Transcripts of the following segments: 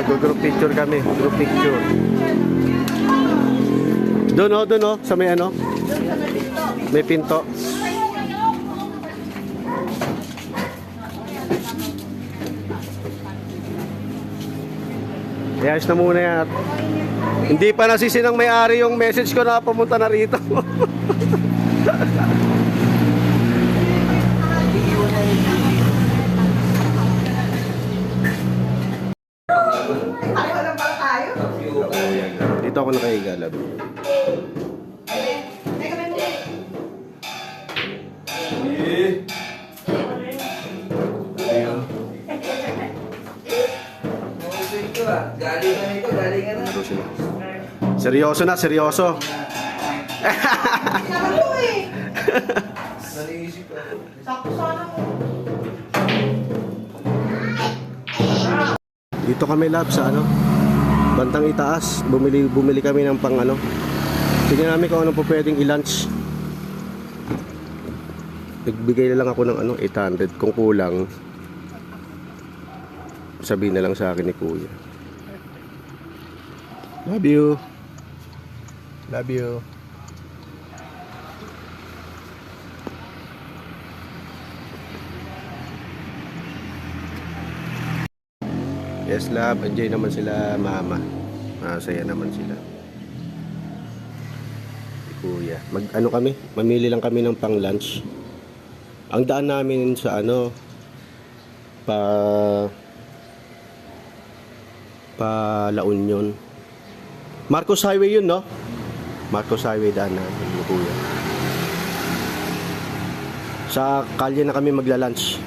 Mag-group picture kami. Group picture. Doon oh, sa may ano? May pinto. Ayos na muna yan. Hindi pa nasisinang may-ari yung message ko na pumunta na rito. Dito ako nakahiga, love. Seryoso na, seryoso. Dito kami, love, sa ano, Bantang Itaas. Bumili kami ng pang ano. Tingnan namin kung ano po pwedeng i-lunch. Nagbigay na lang ako ng ano, 800. Kung kulang, sabihin na lang sa akin ni Kuya. Love you. Love you. Yes, love. Enjoy naman sila, mama. Masaya naman sila. Kuya. Ano kami? Mamili lang kami ng pang lunch. Ang daan namin sa ano, pa La Union. Marcos Highway yun, no? Marcos Highway daan namin, Kuya. Sa kalye na kami magla-lunch.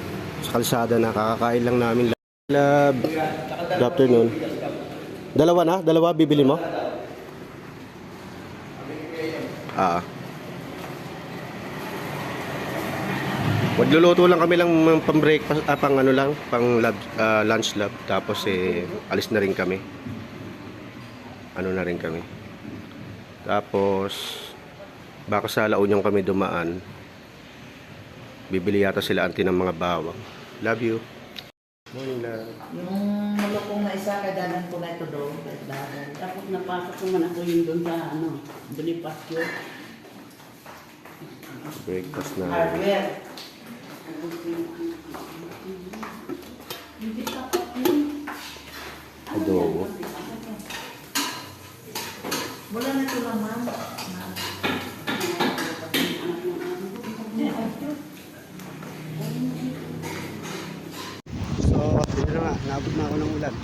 Sa kalsada na, kakakain lang namin. Love. Good afternoon. Dalawa na? Dalawa bibili mo? Magluluto lang kami lang pang breakfast, pang ano lang, pang lunch lab. Tapos alis na rin kami. Ano na rin kami. Tapos baka sa La Union kami dumaan. Bibili yata sila auntie ng mga bawang. Love you. Morning, love. Yung malukong na isa, kadalan ko na ito doon. Tapos napasok naman ako yun doon sa ano, Bonifacio. Breakfast na. Hardware. Adobo. Wala na ito lang, ma'am. So, yun na nga. Naabot na ako ng ulan.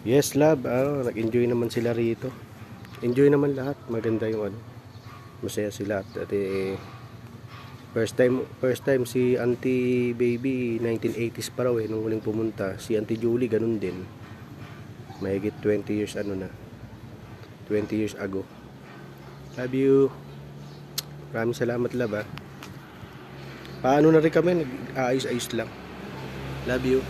Yes, love. Nag-enjoy naman sila rito. Enjoy naman lahat. Maganda yung ano. Masaya sila. At first time si Auntie Baby 1980s pa raw nung huling pumunta. Si Auntie Julie ganun din. Mahigit 20 years ano na. 20 years ago. Love you. Maraming salamat, love. Paano na rin kami, nag-aayos-ayos lang. Love you.